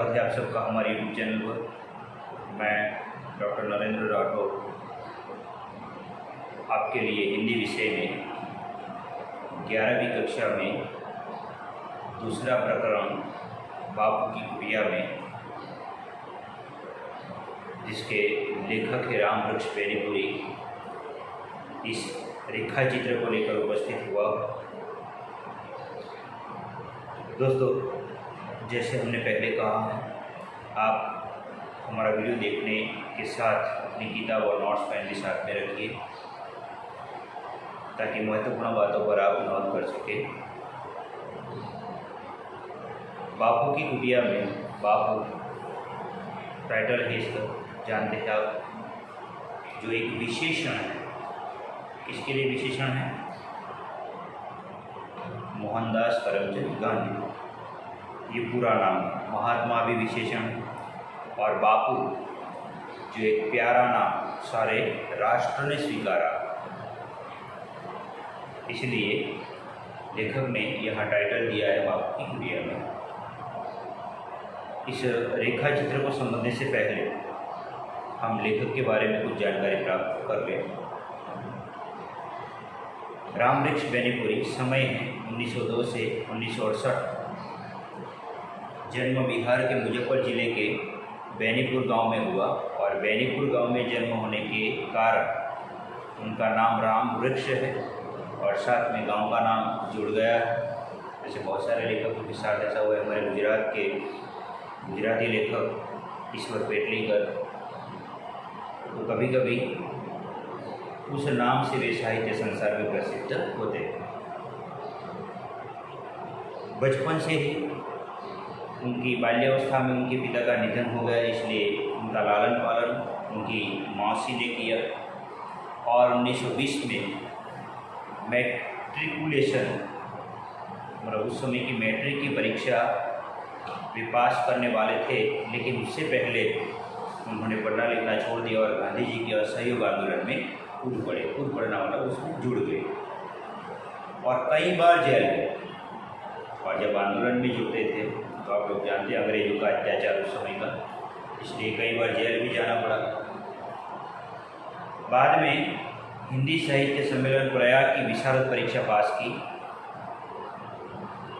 स्वागत है आप सबका हमारे YouTube चैनल पर। मैं डॉक्टर नरेंद्र राठौर आपके लिए हिंदी विषय में 11वीं कक्षा में दूसरा प्रकरण बापू की कुटिया में, जिसके लेखक है रामवृक्ष बेनीपुरी, इस रेखा चित्र को लेकर उपस्थित हुआ। दोस्तों, जैसे हमने पहले कहा है, आप हमारा वीडियो देखने के साथ अपनी किताब और नोट्स पेन भी साथ में रखिए, ताकि महत्वपूर्ण बातों पर आप नोट कर सकें। बापू की कुटिया में, बापू टाइटल है इसका, जानते हैं आप, जो एक विशेषण है। किसके लिए विशेषण है? मोहनदास करमचंद गांधी, ये पूरा नाम है। महात्मा भी विशेषण है, और बापू जो एक प्यारा नाम सारे राष्ट्र ने स्वीकारा, इसलिए लेखक ने यहाँ टाइटल दिया है बापू की कुटिया में। इस रेखा चित्र को समझने से पहले हम लेखक के बारे में कुछ जानकारी प्राप्त कर लें। रामवृक्ष बेनीपुरी, समय है 1902 से 1968। जन्म बिहार के मुजफ्फर जिले के बेनीपुर गांव में हुआ, और बेनीपुर गांव में जन्म होने के कारण उनका नाम रामवृक्ष है, और साथ में गांव का नाम जुड़ गया है। जैसे बहुत सारे लेखकों के साथ ऐसा हुआ है। हमारे गुजराती लेखक ईश्वर पेटलीकर, तो कभी कभी उस नाम से वे साहित्य संसार में प्रसिद्ध होते हैं। बचपन से ही उनकी बाल्यावस्था में उनके पिता का निधन हो गया, इसलिए उनका लालन पालन उनकी मौसी ने किया, और 1920 में मैट्रिकुलेशन, मतलब उस समय की मैट्रिक की परीक्षा वे पास करने वाले थे, लेकिन उससे पहले उन्होंने पढ़ना लिखना छोड़ दिया और गांधी जी के असहयोग आंदोलन में कूद पड़ना वाला उसमें जुड़ गए, और कई बार जेल गए। और जब आंदोलन में जुड़ते थे तो आप लोग जानते हैं अंग्रेजों का अत्याचार उस समय का, इसलिए कई बार जेल भी जाना पड़ा। बाद में हिंदी साहित्य सम्मेलन प्रयाग की विशारद परीक्षा पास की,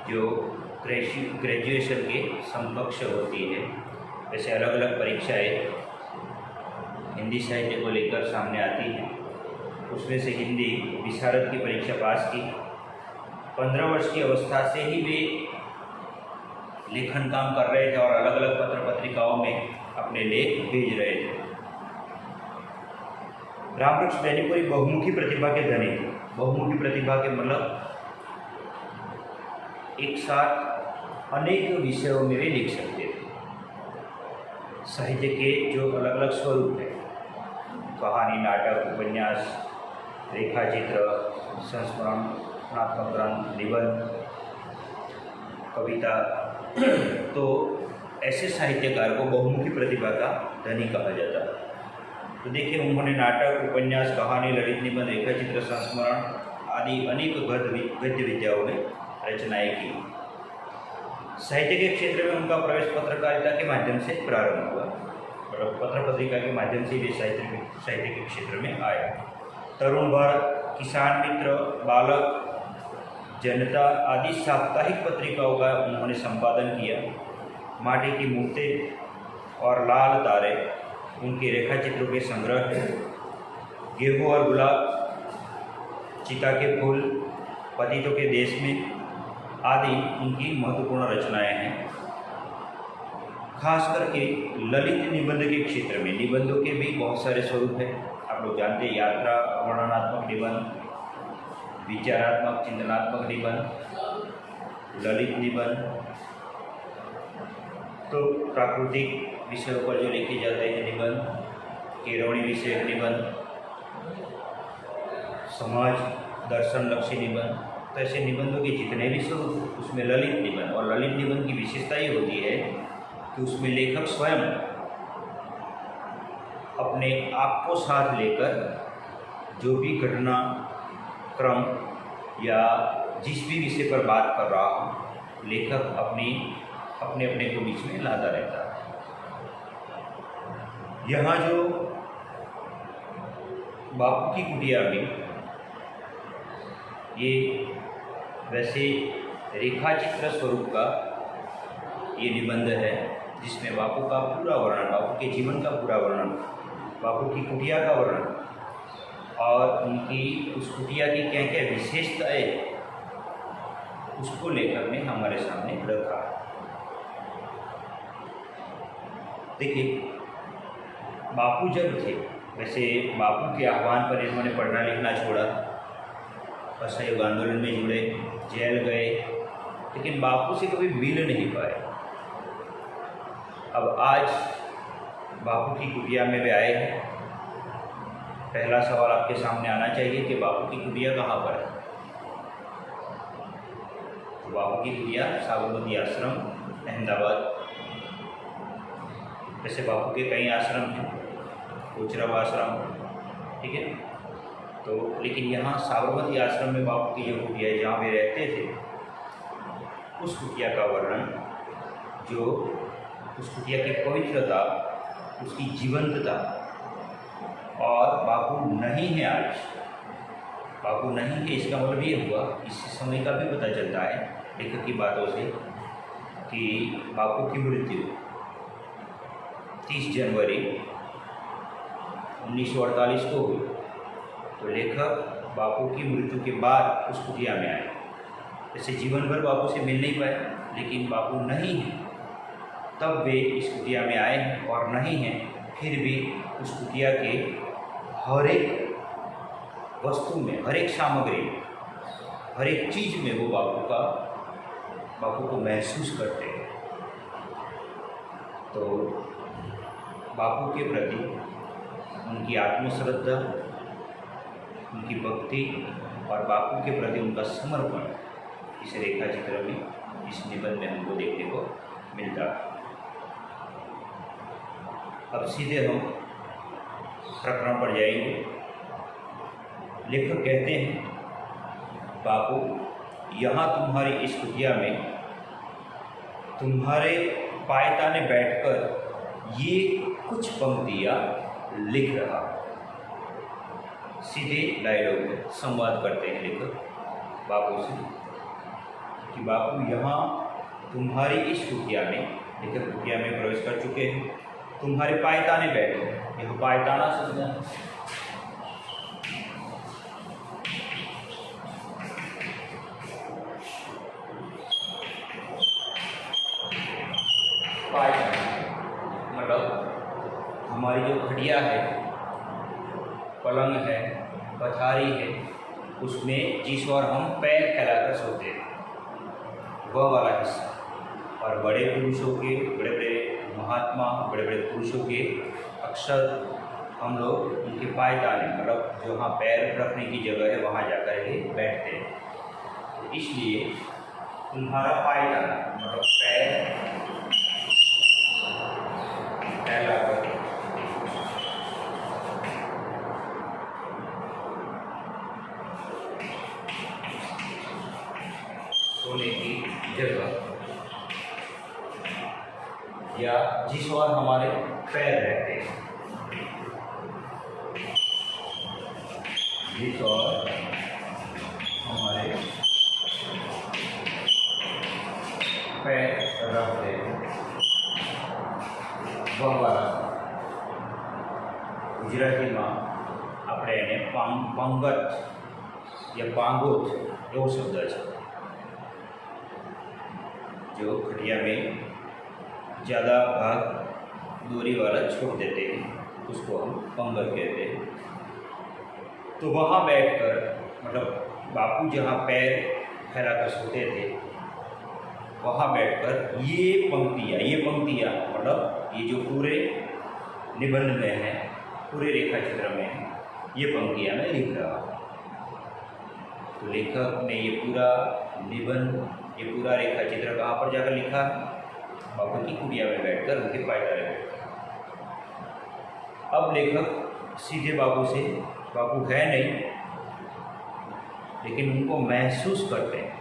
जो ग्रेजुएशन के समकक्ष होती है। वैसे अलग अलग परीक्षाएं हिंदी साहित्य को लेकर सामने आती हैं, उसमें से हिंदी विशारद की परीक्षा पास की। 15 वर्ष की अवस्था से ही वे लेखन काम कर रहे थे और अलग अलग पत्र पत्रिकाओं में अपने लेख भेज रहे थे। रामवृक्ष बेनीपुरी बहुमुखी प्रतिभा के धनी थे। बहुमुखी प्रतिभा के मतलब एक साथ अनेक विषयों में वे लिख सकते थे। साहित्य के जो अलग अलग स्वरूप हैं, कहानी, नाटक, उपन्यास, रेखाचित्र, संस्मरणात्मक ग्रंथ, निबंध, कविता, तो ऐसे साहित्यकार को बहुमुखी प्रतिभा का धनी कहा जाता है। तो देखिए, उन्होंने नाटक, उपन्यास, कहानी, ललित निबंध, रेखाचित्र, संस्मरण आदि अनेक गद्य विद्याओं में रचनाएं की। साहित्य के क्षेत्र में उनका प्रवेश पत्रकारिता के माध्यम से प्रारंभ हुआ, और पत्र पत्रिका के माध्यम से वे साहित्य के क्षेत्र में आए। तरुण भारत, किसान मित्र, बालक, जनता आदि साप्ताहिक पत्रिकाओं का उन्होंने संपादन किया। माटी की मूर्तें और लाल तारे उनके रेखाचित्रों के संग्रह हैं। गेहूँ और गुलाब, चिता के फूल, पतितों के देश में आदि उनकी महत्वपूर्ण रचनाएं हैं। खास करके ललित निबंध के क्षेत्र में निबंधों के भी बहुत सारे स्वरूप हैं। आप लोग जानते हैं, यात्रा, वर्णनात्मक निबंध, विचारात्मक चिंतनात्मक निबंध, ललित निबंध, तो प्राकृतिक विषयों पर जो लिखे जाते हैं निबंध, केरवणी विषयक निबंध, समाज दर्शन लक्ष्य निबंध, तो ऐसे निबंधों के जितने भी स्वरूप, उसमें ललित निबंध, और ललित निबंध की विशेषता ये होती है कि उसमें लेखक स्वयं अपने आप को साथ लेकर जो भी घटना क्रम या जिस भी विषय पर बात कर रहा हूँ, लेखक अपनी अपने अपने को बीच में लाता रहता है। यहाँ जो बापू की कुटिया में ये वैसे रेखाचित्र स्वरूप का ये निबंध है, जिसमें बापू का पूरा वर्णन, बापू के जीवन का पूरा वर्णन, बापू की कुटिया का वर्णन और उनकी उस कुटिया की क्या क्या विशेषताएं, उसको लेकर ने हमारे सामने रखा। देखिए, बापू जब थे, वैसे बापू के आह्वान पर इन्होंने पढ़ना लिखना छोड़ा, असहयोग आंदोलन में जुड़े, जेल गए, लेकिन बापू से कभी मिल नहीं पाए। अब आज बापू की कुटिया में वे आए हैं। पहला सवाल आपके सामने आना चाहिए कि बापू की कुटिया कहाँ पर है। तो बापू की कुटिया साबरमती आश्रम, अहमदाबाद। वैसे बापू के कई आश्रम हैं, कोचरब आश्रम, ठीक है। तो लेकिन यहाँ साबरमती आश्रम में बापू की जो कुटिया है, जहाँ वे रहते थे, उस कुटिया का वर्णन, जो उस कुटिया की पवित्रता, उसकी जीवंतता, और बापू नहीं है आज, बापू नहीं है, इसका मतलब ये हुआ, इस समय का भी पता चलता है लेखक की बातों से कि बापू की मृत्यु 30 जनवरी 1948 को हुई। तो लेखक बापू की मृत्यु के बाद उस कुटिया में आए। जैसे जीवन भर बापू से मिल नहीं पाए, लेकिन बापू नहीं है तब वे इस कुटिया में आए हैं, और नहीं हैं फिर भी उस कुटिया के हर एक वस्तु में, हर एक सामग्री, हर एक चीज़ में वो बापू को महसूस करते हैं। तो बापू के प्रति उनकी आत्मश्रद्धा, उनकी भक्ति और बापू के प्रति उनका समर्पण इस रेखा चित्र में, इस निबंध में हमको देखने को मिलता है। अब सीधे हम प्रकरण पर जाएंगे। लेखक कहते हैं, बापू यहाँ तुम्हारी इस कुटिया में तुम्हारे पायताने बैठकर ये कुछ पंक्तियाँ लिख रहा। सीधे डायलॉग में संवाद करते हैं लेखक बापू से कि बापू यहाँ तुम्हारी इस कुटिया में, लेखक कुटिया में प्रवेश कर चुके हैं, तुम्हारे पायताने बैठे। यह पायताना शब्द है, पायताना मतलब हमारी जो खटिया है, पलंग है, पथारी है, उसमें जिस ओर हम पैर फैलाकर सोते हैं, वह वाला हिस्सा। और बड़े पुरुषों के, बड़े बड़े महात्मा, बड़े बड़े पुरुषों के अक्सर हम लोग उनके पायताने, मतलब जो वहाँ पैर रखने की जगह है, वहाँ जाकर के बैठते हैं। इसलिए तुम्हारा पायताना मतलब पैर फैलाकर सोने की जगह, या जिस ओर हमारे पैर रहते हैं, जिस ओर हमारे पैर रहते हैं, वह वाला ગુજરાતીમાં આપણે એને પાંગત या પાંગોત એવો શબ્દ છે। जो खटिया में ज़्यादा भाग दूरी वाला छोड़ देते हैं, उसको हम पंगत कहते हैं। तो वहाँ बैठकर, मतलब बापू जहाँ पैर फैलाकर सोते थे, वहाँ बैठकर ये पंक्तियाँ मतलब ये जो पूरे निबंध में है, पूरे रेखा चित्र में है, ये पंक्तियाँ मैं लिख रहा हूँ। तो लेखक ने ये पूरा निबंध, ये पूरा रेखा चित्र कहाँ पर जाकर लिखा? बापू की कुटिया में बैठकर, उनके पायदान में बैठकर। अब लेखक सीधे बापू से, बापू है नहीं लेकिन उनको महसूस करते हैं,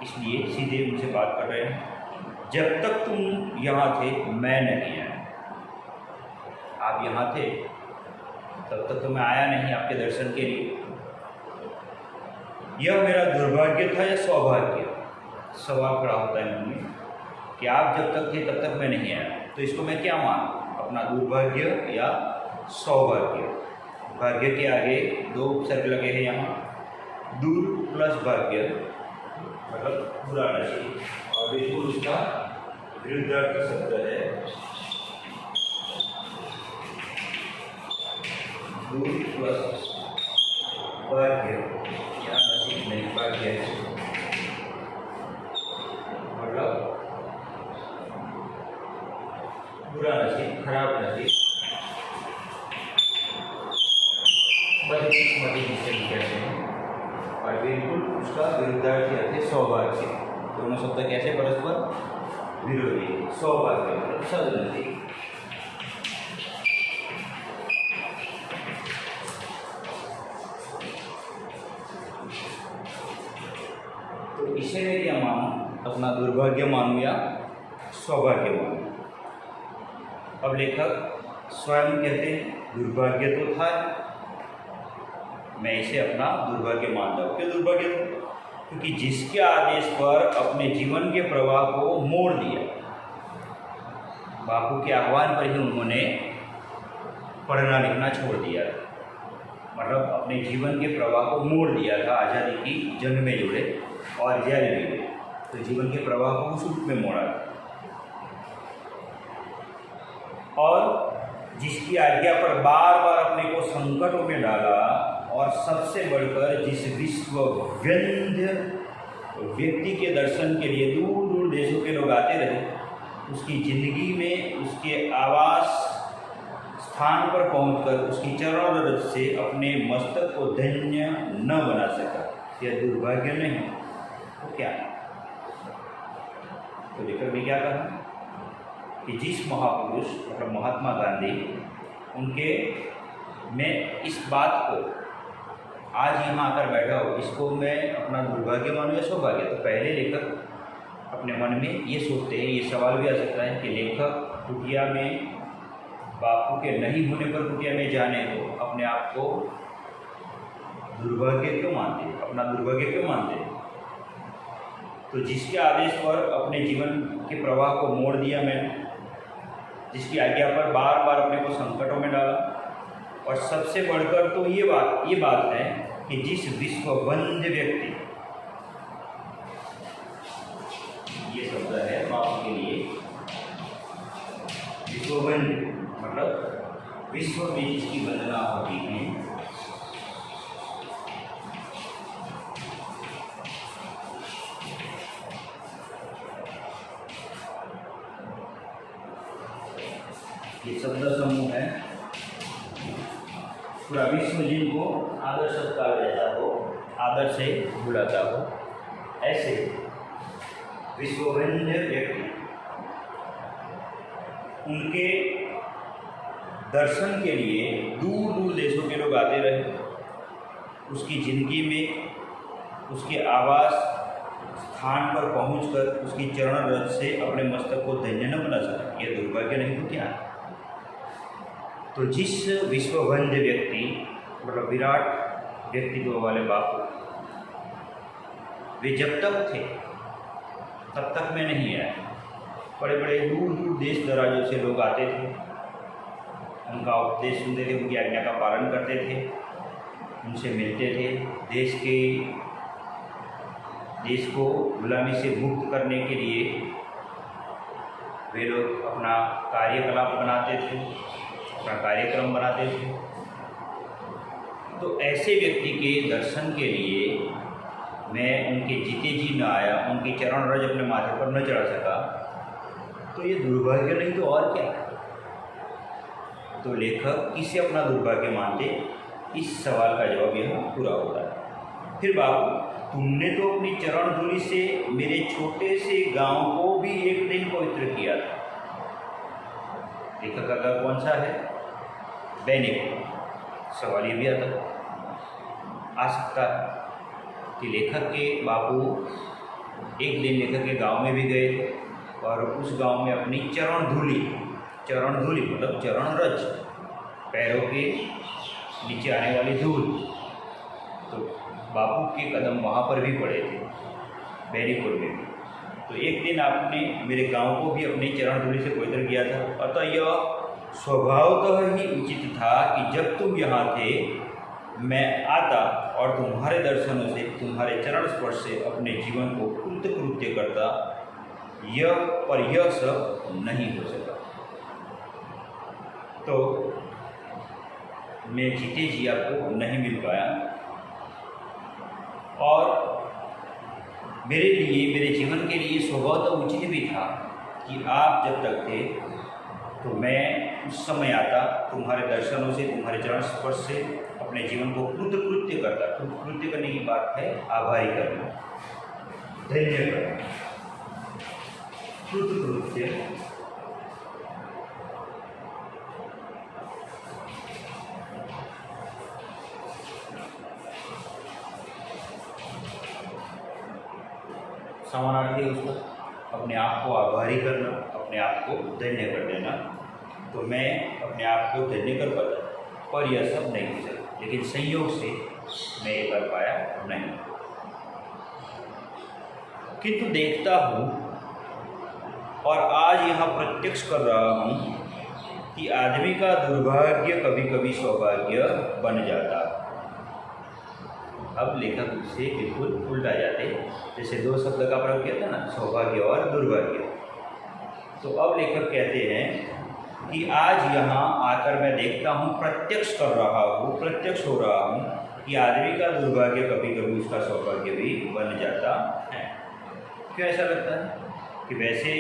इसलिए सीधे उनसे बात कर रहे हैं। जब तक तुम यहाँ थे मैं नहीं आया। आप यहाँ थे तब तक तो मैं आया नहीं आपके दर्शन के लिए। यह मेरा दुर्भाग्य था या सौभाग्य? सवाल खड़ा होता है मन में कि आप जब तक थे तब तक मैं नहीं आया, तो इसको मैं क्या मानूं, अपना दुर्भाग्य या सौभाग्य? भाग्य के आगे दो उपसर्ग लगे हैं यहाँ, दूर प्लस भाग्य मतलब बुरा नसीब, और बिल्कुल उसका विरुद्धार्थ शब्द है दूर प्लस भाग्य, या नसीब नहीं भाग्य है, मतलब बुरा नसीब, खराब नसीब, बदकिस्मती जिसे भी कहते हैं, और बिल्कुल उसका विरुद्धार्थी अर्थ है सौभाग्य। दोनों शब्द कैसे परस्पर विरोधी, सौभाग्य मतलब सदनसीब। तो इसे मैं क्या मानूं, अपना दुर्भाग्य मानूं या सौभाग्य मानूं? अब लेखक स्वयं कहते हैं दुर्भाग्य तो था, मैं इसे अपना दुर्भाग्य मानता हूँ। क्यों दुर्भाग्य था? क्योंकि जिसके आदेश पर अपने जीवन के प्रवाह को मोड़ दिया, बापू के आह्वान पर ही उन्होंने पढ़ना लिखना छोड़ दिया, मतलब अपने जीवन के प्रवाह को मोड़ दिया था। आज़ादी की जंग में जुड़े और जेल में गए, तो जीवन के प्रवाह को उस रूप में मोड़ा, और जिसकी आज्ञा पर बार बार अपने को संकटों में डाला, और सबसे बढ़कर जिस विश्व वंद्य व्यक्ति के दर्शन के लिए दूर दूर देशों के लोग आते रहे, उसकी जिंदगी में उसके आवास स्थान पर पहुंचकर उसकी चरण रज से अपने मस्तक को धन्य न बना सका, यह दुर्भाग्य नहीं तो क्या है? तो लेकर भी क्या कहा कि जिस महापुरुष मतलब महात्मा गांधी, उनके मैं इस बात को आज यहाँ आकर बैठा हो, इसको मैं अपना दुर्भाग्य मानूं या सौभाग्य? तो पहले लेखक अपने मन में ये सोचते हैं, ये सवाल भी आ सकता है कि लेखक कुटिया में बापू के नहीं होने पर कुटिया में जाने तो अपने आप को दुर्भाग्य क्यों मानते हैं, अपना दुर्भाग्य क्यों मानते हैं? तो जिसके आदेश पर अपने जीवन के प्रवाह को मोड़ दिया मैंने, जिसकी आज्ञा पर बार बार अपने को संकटों में डाला, और सबसे बढ़कर तो ये बात है कि जिस विश्ववंद्य व्यक्ति, ये शब्द है बाप के लिए, विश्ववंद्य मतलब विश्व में जिसकी वंदना होती है, ये शब्द समूह है, पूरा विश्व जिनको आदर सत्कार देता हो, आदर से बुलाता हो, ऐसे विश्ववंद्य व्यक्ति, उनके दर्शन के लिए दूर दूर देशों के लोग आते रहे, उसकी ज़िंदगी में उसके आवास स्थान पर पहुंचकर उसकी चरण रज से अपने मस्तक को धन्य न बना सका, यह दुर्भाग्य नहीं तो क्या है? तो जिस विश्ववंद्य व्यक्ति मतलब विराट व्यक्तित्व वाले बापू, वे जब तक थे तब तक मैं नहीं आया। बड़े बड़े दूर दूर देश दराजों से लोग आते थे, उनका उपदेश सुनते थे, उनकी आज्ञा का पालन करते थे, उनसे मिलते थे, देश को गुलामी से मुक्त करने के लिए वे लोग अपना कार्यकलाप बनाते थे, अपना कार्यक्रम बनाते थे। तो ऐसे व्यक्ति के दर्शन के लिए मैं उनके जीते जी न आया, उनकी चरण रज अपने माथे पर न चढ़ा सका, तो ये दुर्भाग्य नहीं तो और क्या? तो लेखक किसे अपना दुर्भाग्य मानते, इस सवाल का जवाब यहाँ पूरा होता है। फिर बाबू, तुमने तो अपनी चरण धूलि से मेरे छोटे से गांव को भी एक दिन पवित्र किया था। लेखक का कौन सा है? दैनिक। सवाल ये भी आ सकता है कि लेखक के बापू एक दिन लेखक के गांव में भी गए थे और उस गांव में अपनी चरण धूलि मतलब चरण रज, पैरों के नीचे आने वाली धूल, तो बापू के कदम वहाँ पर भी पड़े थे, बैरीपुर में भी। तो एक दिन आपने मेरे गांव को भी अपनी चरण धूलि से पवित्र किया था। अतः यह स्वभावतः ही उचित था कि जब तुम यहाँ थे मैं आता और तुम्हारे दर्शनों से, तुम्हारे चरण स्पर्श से अपने जीवन को कृत्य करता, यह सब नहीं हो सका। तो मैं जीते जी आपको नहीं मिल पाया, और मेरे लिए, मेरे जीवन के लिए स्वभावतः उचित भी था कि आप जब तक थे तो मैं उस समय आता, तुम्हारे दर्शनों से, तुम्हारे चरण स्पर्श से अपने जीवन को कृत्य करता। कृत्य करने की बात है आभारी करना, धन्य करना, कृत्य। समानार्थी है उसका, अपने आप को आभारी करना, अपने आप को धन्य कर देना। तो मैं अपने आप को धन्य कर पाता, पर यह सब नहीं हो सका, लेकिन संयोग से मैं ये कर पाया नहीं। किंतु देखता हूँ और आज यहाँ प्रत्यक्ष कर रहा हूँ कि आदमी का दुर्भाग्य कभी कभी सौभाग्य बन जाता। अब लेखक उससे बिल्कुल उल्टा जाते, जैसे दो शब्द का प्रयोग किया था ना, सौभाग्य और दुर्भाग्य। तो अब लेखक कहते हैं कि आज यहाँ आकर मैं देखता हूँ, प्रत्यक्ष कर रहा हूँ, प्रत्यक्ष हो रहा हूँ कि आदमी का दुर्भाग्य कभी कभी उसका सौभाग्य भी बन जाता है। क्यों ऐसा लगता है कि वैसे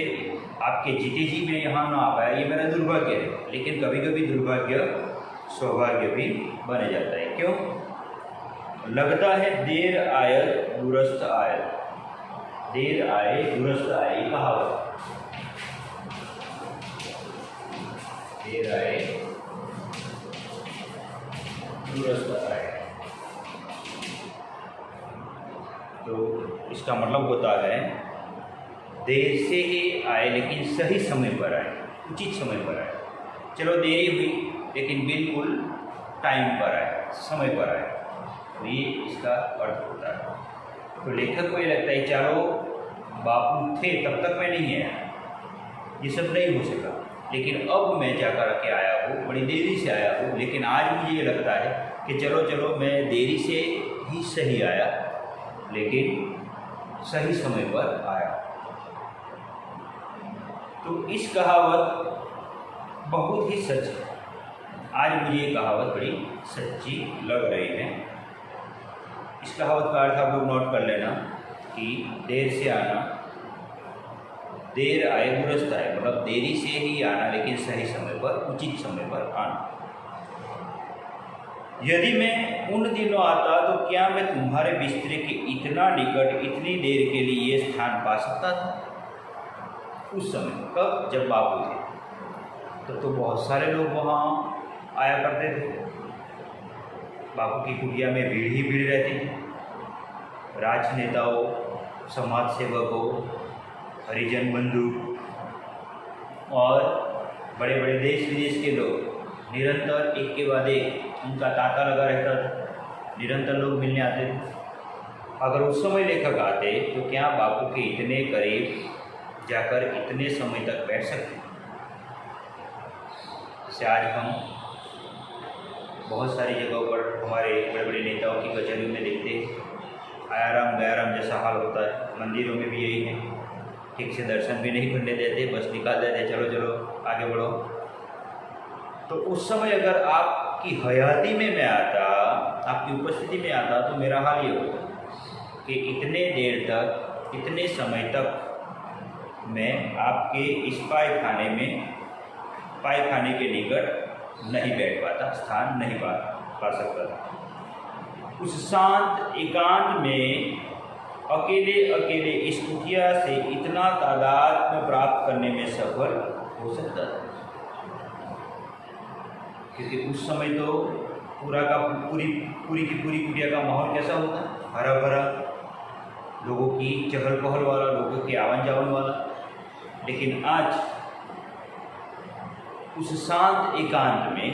आपके जीते जी में यहाँ ना आ पाया, ये मेरा दुर्भाग्य है, लेकिन कभी कभी दुर्भाग्य सौभाग्य भी बन जाता है। क्यों? लगता है देर आए दुरस्त आए, देर आए दुरस्त आए, ये कहावत। देर आए दुरस्त आए, तो इसका मतलब होता है देर से ही आए लेकिन सही समय पर आए, उचित समय पर आए। चलो देरी हुई लेकिन बिल्कुल टाइम पर आए, समय पर आए, तो ये इसका अर्थ होता है। तो लेखक को ये लगता है चलो बापू थे तब तक मैं नहीं आया, ये सब नहीं हो सका, लेकिन अब मैं जाकर के आया हूँ, बड़ी देरी से आया हूँ, लेकिन आज मुझे ये लगता है कि चलो मैं देरी से ही सही आया, लेकिन सही समय पर आया। तो इस कहावत बहुत ही सच है। आज मुझे ये कहावत बड़ी सच्ची लग रही है। इस कहावत का अर्थ आप लोग नोट कर लेना कि देर से आना, देर आए दुरस्त आए, मतलब देरी से ही आना लेकिन सही समय पर, उचित समय पर आना। यदि मैं उन दिनों आता तो क्या मैं तुम्हारे बिस्तरे के इतना निकट, इतनी देर के लिए स्थान पा सकता था? उस समय कब? जब बापू थे तो बहुत सारे लोग वहाँ आया करते थे। बापू की कुटिया में भीड़ ही भीड़ रहती थी। राजनेताओं, समाज सेवकों, हरिजन बंधु और बड़े बड़े देश विदेश के लोग निरंतर एक के बाद एक उनका तांता लगा रहता था, निरंतर लोग मिलने आते थे। अगर उस समय लेखक आते तो क्या बापू के इतने करीब जाकर इतने समय तक बैठ सकते? जैसे आज हम बहुत सारी जगहों पर हमारे बड़े बड़े नेताओं की कचहरियों में देखते हैं, आयाराम गयाराम जैसा हाल होता है। मंदिरों में भी यही है, ठीक से दर्शन भी नहीं करने देते, बस निकाल देते, चलो आगे बढ़ो। तो उस समय अगर आपकी हयाती में मैं आता, आपकी उपस्थिति में आता, तो मेरा हाल ये होता कि इतने देर तक, इतने समय तक मैं आपके इस पायखाने के निकट नहीं बैठ पाता, स्थान नहीं पा सकता था। उस शांत एकांत में अकेले इस कुटिया से इतना तादाद में प्राप्त करने में सफल हो सकता था, क्योंकि उस समय तो पूरी की पूरी कुटिया का माहौल कैसा होता, हरा भरा, लोगों की चहल पहल वाला, लोगों के आवन जावन वाला, लेकिन आज उस शांत एकांत में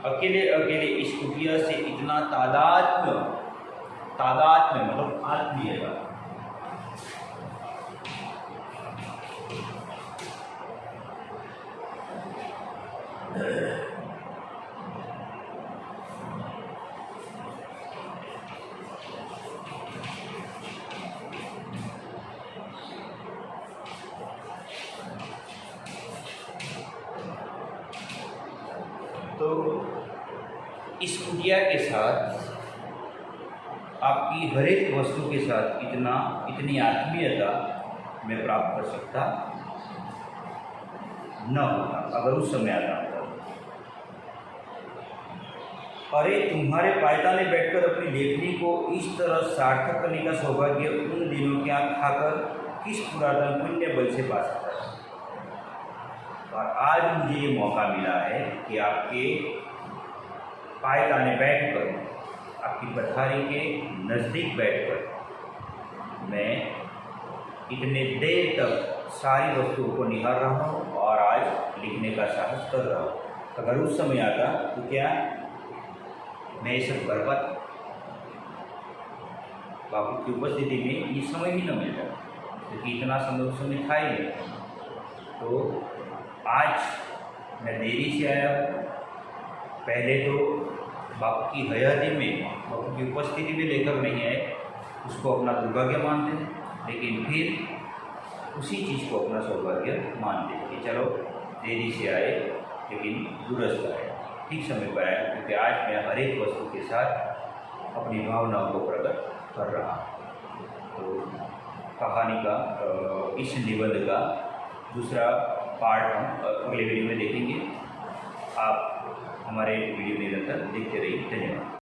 अकेले अकेले इस कुटिया से इतना तादात्म्य मतलब आत्मीयता, तो इस कुटिया के साथ आपकी हर एक वस्तु के साथ इतनी आत्मीयता मैं प्राप्त कर सकता न होता अगर उस समय आता होता। अरे तुम्हारे पायताने बैठकर अपनी लेखनी को इस तरह सार्थक करने का सौभाग्य उन दिनों की आँख खाकर किस पुरातन पुण्य बल से पा सकता है। और आज मुझे ये मौका मिला है कि आपके पायताने बैठकर, आपकी पथारी के नज़दीक बैठकर मैं इतने देर तक सारी वस्तुओं को निहार रहा हूँ और आज लिखने का साहस कर रहा हूँ। अगर उस समय आता तो क्या मैं ये सब कर पाता? बापू की उपस्थिति में ये समय ही न मिलता, क्योंकि इतना समय उस समय था ही नहीं। तो आज मैं देरी से आया हूँ। पहले तो बापू की हयाती में, बापू की उपस्थिति में लेकर नहीं आए, उसको अपना दुर्भाग्य मानते हैं, लेकिन फिर उसी चीज़ को अपना सौभाग्य मानते हैं कि चलो देरी से आए लेकिन दुरुस्त आए, ठीक समय पर आए, क्योंकि आज मैं हर एक वस्तु के साथ अपनी भावनाओं को प्रकट कर रहा हूँ। तो कहानी का इस निबंध का दूसरा पार्ट हम अगले वीडियो में देखेंगे। आप हमारे वीडियो निरंतर देखते रहिए। धन्यवाद।